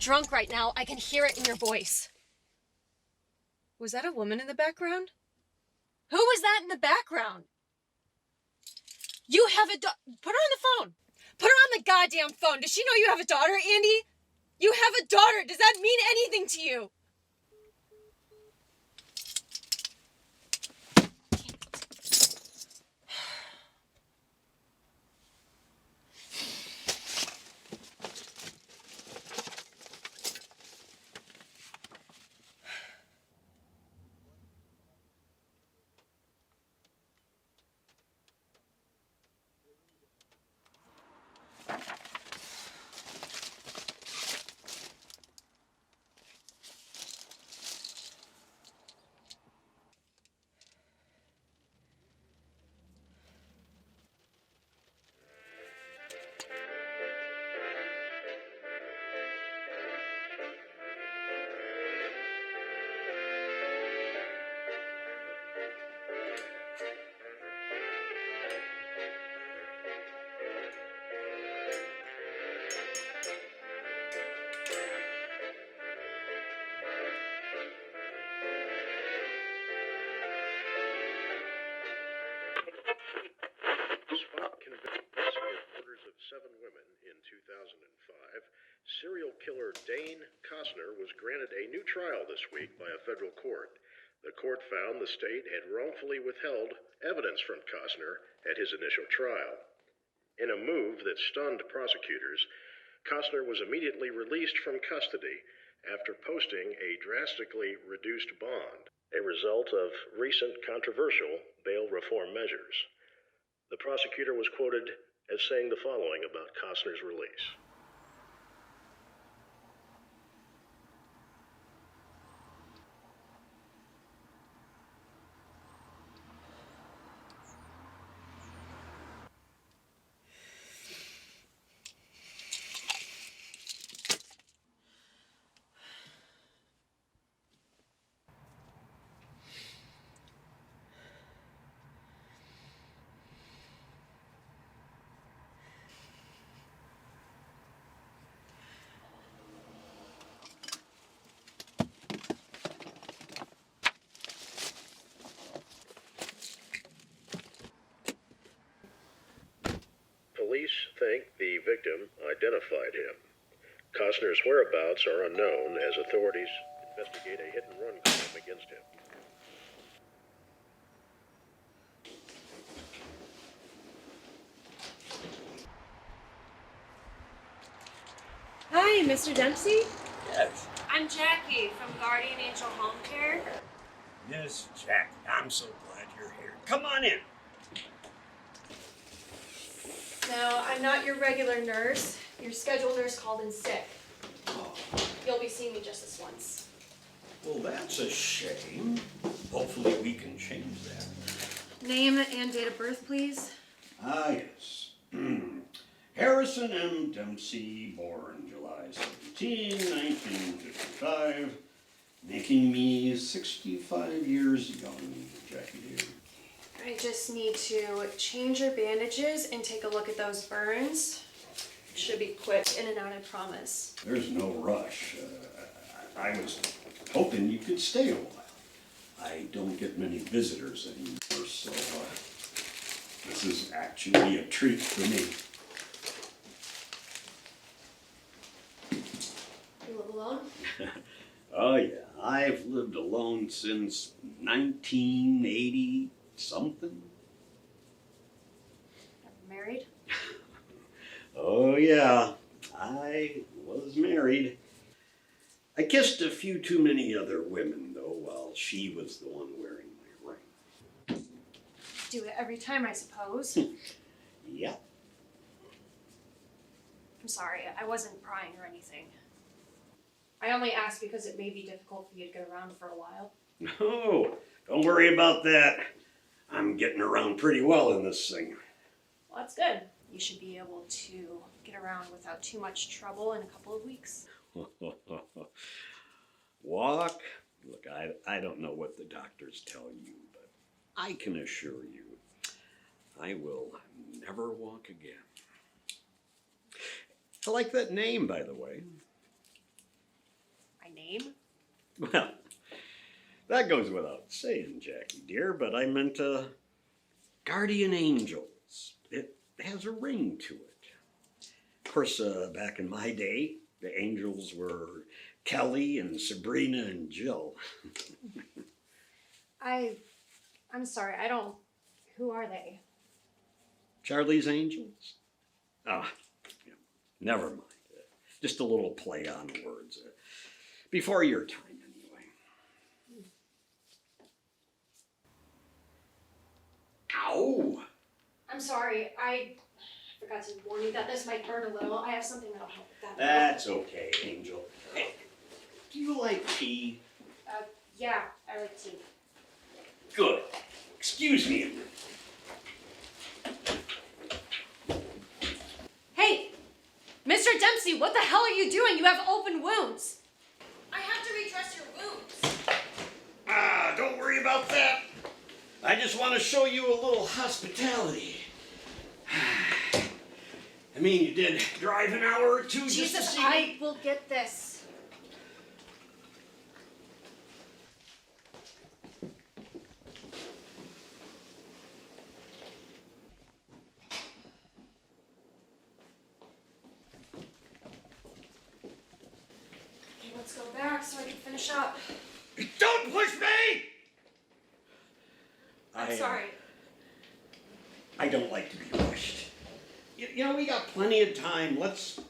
drunk right now. I can hear it in your voice. Was that a woman in the background? Who was that in the background? You have a put her on the phone. Put her on the goddamn phone. Does she know you have a daughter, Andy? You have a daughter. Does that mean anything to you? Spot convicts for murders of 7 women in 2005, serial killer Dane Costner was granted a new trial this week by a federal court. The court found the state had wrongfully withheld evidence from Costner at his initial trial. In a move that stunned prosecutors, Costner was immediately released from custody after posting a drastically reduced bond, a result of recent controversial bail reform measures. The prosecutor was quoted as saying the following about Costner's release. Police think the victim identified him. Costner's whereabouts are unknown as authorities investigate a hit-and-run claim against him. Hi, Mr. Dempsey. Yes. I'm Jackie from Guardian Angel Home Care. Miss Jack, I'm so glad you're here. Come on in. No, I'm not your regular nurse. Your scheduled nurse called in sick. You'll be seeing me just this once. Well, that's a shame. Hopefully we can change that. Name and date of birth, please. Ah, yes. Harrison M. Dempsey, born July 17, 1955, making me 65 years young, Jackie dear. I just need to change your bandages and take a look at those burns. Should be quick, in and out, I promise. There's no rush. I was hoping you could stay a while. I don't get many visitors anymore, so this is actually a treat for me. You live alone? Oh yeah, I've lived alone since 1980 something. Married? Oh yeah, I was married. I kissed a few too many other women though, while she was the one wearing my ring. Do it every time, I suppose. Yep. I'm sorry, I wasn't prying or anything. I only asked because it may be difficult for you to get around for a while. No, don't worry about that. I'm getting around pretty well in this thing. Well, that's good. You should be able to get around without too much trouble in a couple of weeks. Walk? Look, I don't know what the doctors tell you, but I can assure you, I will never walk again. I like that name, by the way. name? Well, that goes without saying, Jackie dear, but I meant guardian angels. It has a ring to it. Of course, back in my day, the angels were Kelly and Sabrina and Jill. I'm sorry, I don't. Who are they? Charlie's Angels? Ah, yeah, never mind. Just a little play on words. Before your time, anyway. Ow! I'm sorry, I forgot to warn you that this might hurt a little. I have something that'll help with that. That's okay, Angel. Hey, do you like tea? Yeah, I like tea. Good. Excuse me a minute. Hey! Mr. Dempsey, what the hell are you doing? You have open wounds. I have to redress your wounds. Ah, don't worry about that. I just want to show you a little hospitality. I mean, you did drive an hour or two just to Jesus, see I me. will get this. Okay, let's go back so I can finish up. Don't push me! I'm sorry. I don't like to be rushed. You know, we got plenty of time. Let's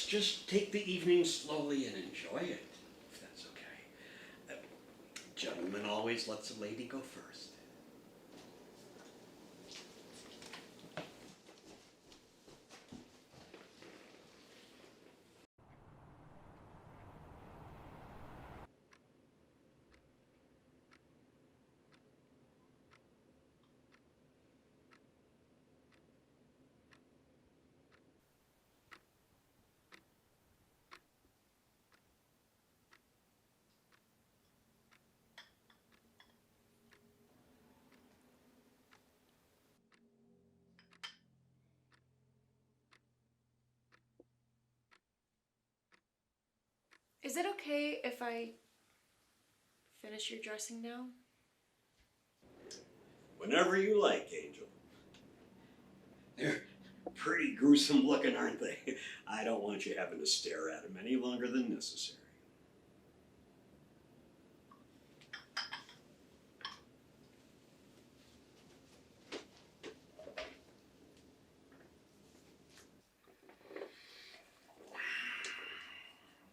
just take the evening slowly and enjoy it, if that's okay. Gentleman always lets a lady go first. Is it okay if I finish your dressing now? Whenever you like, Angel. They're pretty gruesome looking, aren't they? I don't want you having to stare at them any longer than necessary.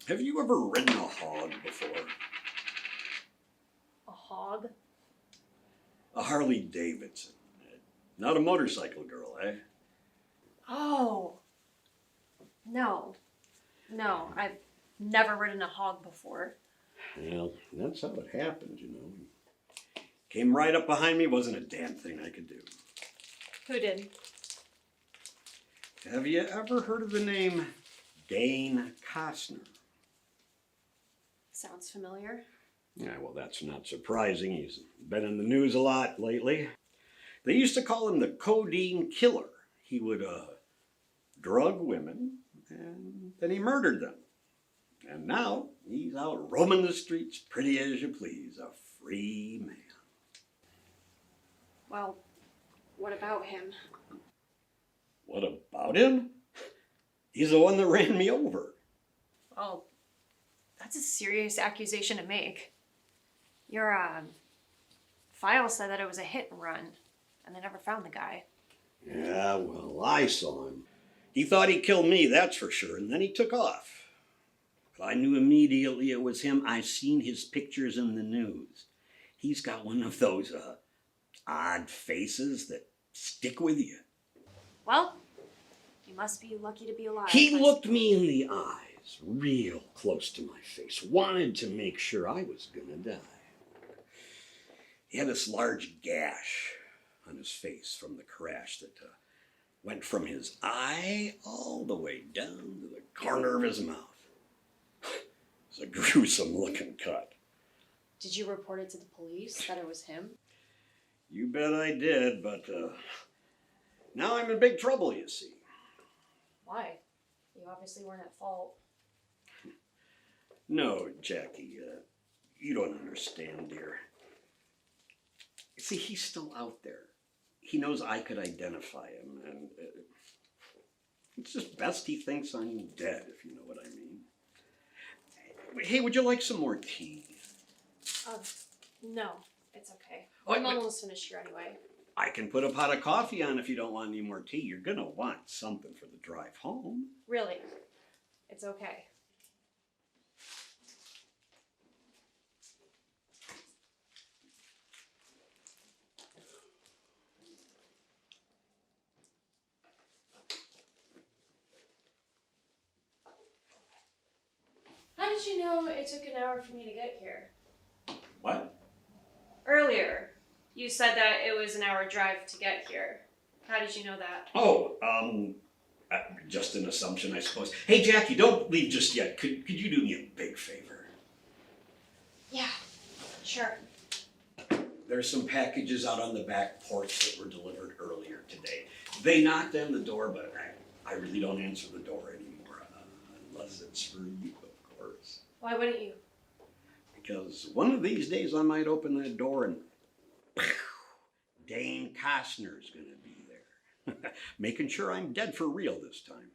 Have you ever ridden a hog before? A hog? A Harley Davidson. Not a motorcycle girl, eh? Oh. No. No, I've never ridden a hog before. Well, that's how it happened, you know. Came right up behind me, wasn't a damn thing I could do. Who did? Have you ever heard of the name Dane Costner? Sounds familiar. Yeah, well, that's not surprising. He's been in the news a lot lately. They used to call him the codeine killer. He would drug women and then he murdered them. And now he's out roaming the streets pretty as you please, a free man. Well, what about him? What about him? He's the one that ran me over. Well, that's a serious accusation to make. Your file said that it was a hit and run, and they never found the guy. Yeah, well, I saw him. He thought he killed me, that's for sure, and then he took off. I knew immediately it was him. I seen his pictures in the news. He's got one of those odd faces that stick with you. Well, you must be lucky to be alive. He looked me in the eyes, real close to my face, wanted to make sure I was gonna die. He had this large gash on his face from the crash that went from his eye all the way down to the corner of his mouth. It's a gruesome looking cut. Did you report it to the police that it was him? You bet I did, but now I'm in big trouble, you see. Why? You obviously weren't at fault. No, Jackie, you don't understand, dear. See, he's still out there. He knows I could identify him, and it's just best he thinks I'm dead, if you know what I mean. Hey, would you like some more tea? No, it's okay. Oh, I'm almost finished here anyway. I can put a pot of coffee on if you don't want any more tea. You're gonna want something for the drive home. Really, it's okay. How did you know it took an hour for me to get here? What? Earlier, you said that it was an hour drive to get here. How did you know that? Oh, just an assumption, I suppose. Hey, Jackie, don't leave just yet. Could you do me a big favor? Yeah, sure. There's some packages out on the back porch that were delivered earlier today. They knocked on the door, but I really don't answer the door anymore, unless it's for you, of course. Why wouldn't you? Because one of these days I might open that door and Dane Costner's gonna be there, making sure I'm dead for real this time.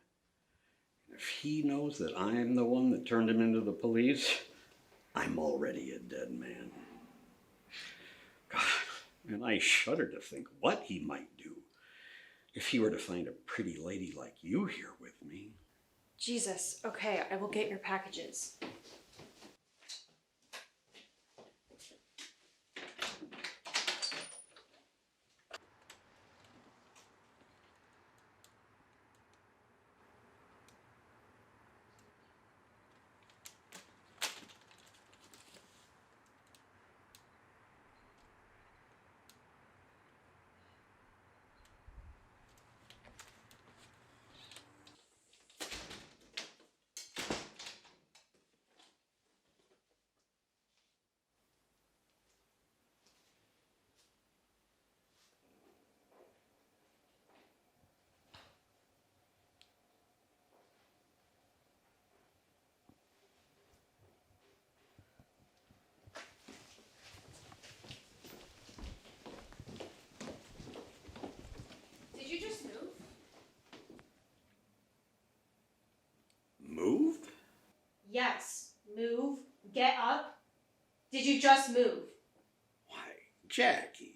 If he knows that I'm the one that turned him into the police, I'm already a dead man. God, and I shudder to think what he might do if he were to find a pretty lady like you here with me. Jesus, okay, I will get your packages. Did you just move? Move? Yes, move, get up. Did you just move? Why, Jackie,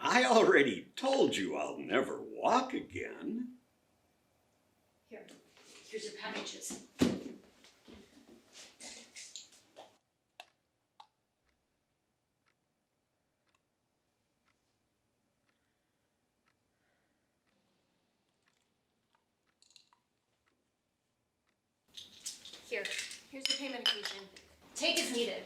I already told you I'll never walk again. Here's your packages. Here's the payment occasion. Take as needed.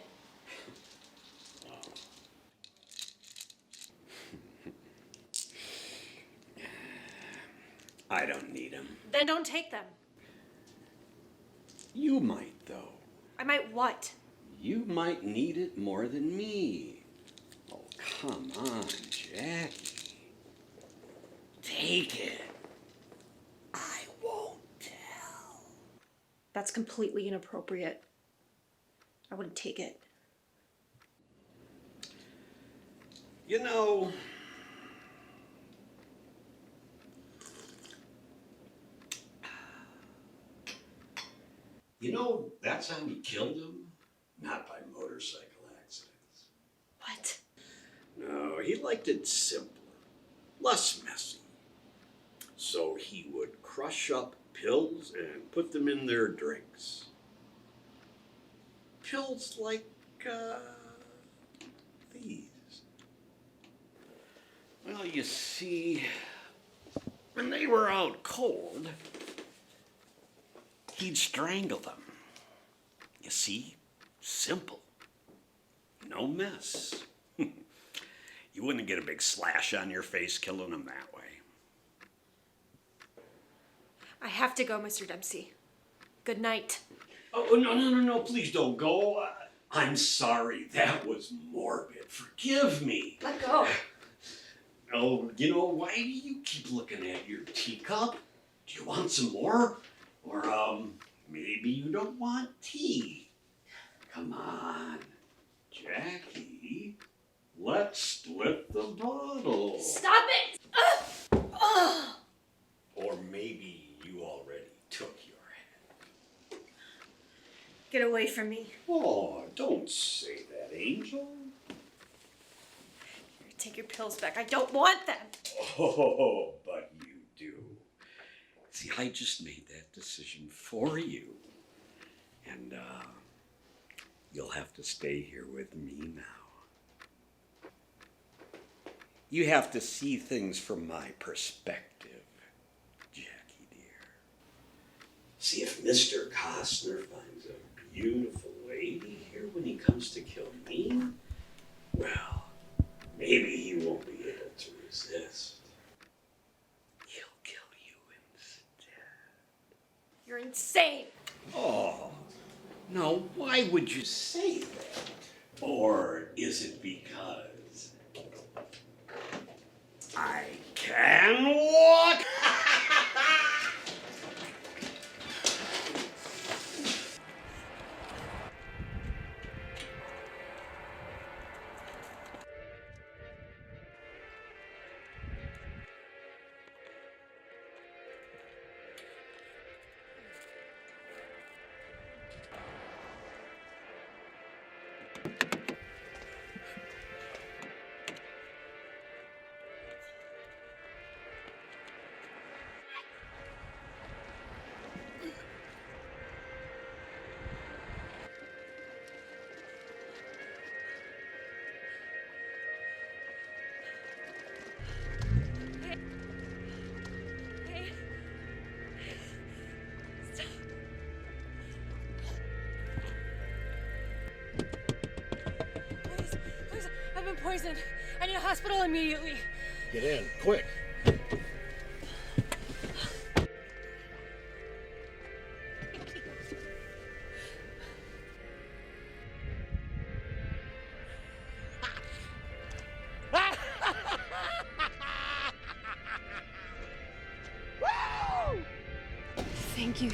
I don't need them. Then don't take them. You might, though. I might what? You might need it more than me. Oh, come on, Jackie. Take it. I won't tell. That's completely inappropriate. I wouldn't take it. You know, that's how he killed him. Not by motorcycle accidents. What? No, he liked it simpler, less messy. So he would crush up pills and put them in their drinks. Pills like, these. Well, you see, when they were out cold, he'd strangle them. You see? Simple. No mess. You wouldn't get a big slash on your face killing them that way. I have to go, Mr. Dempsey. Good night. Oh, no, please don't go. I'm sorry, that was morbid. Forgive me. Let go. Oh, why do you keep looking at your teacup? Do you want some more? Or, maybe you don't want tea. Come on, Jackie. Let's split the bottle. Stop it! Ugh! Or maybe you already took your hand. Get away from me. Oh, don't say that, Angel. Here, take your pills back. I don't want them. Oh, but you do. See, I just made that decision for you. And, you'll have to stay here with me now. You have to see things from my perspective, Jackie dear. See, if Mr. Costner finds a beautiful lady here when he comes to kill me, well, maybe he won't be able to resist. He'll kill you instead. You're insane. Oh, now why would you say that? Or is it because I can walk? Hey. Stop. Please, I've been poisoned. I need a hospital immediately. Get in, quick.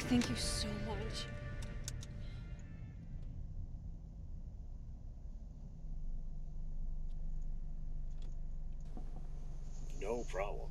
Thank you so much. No problem.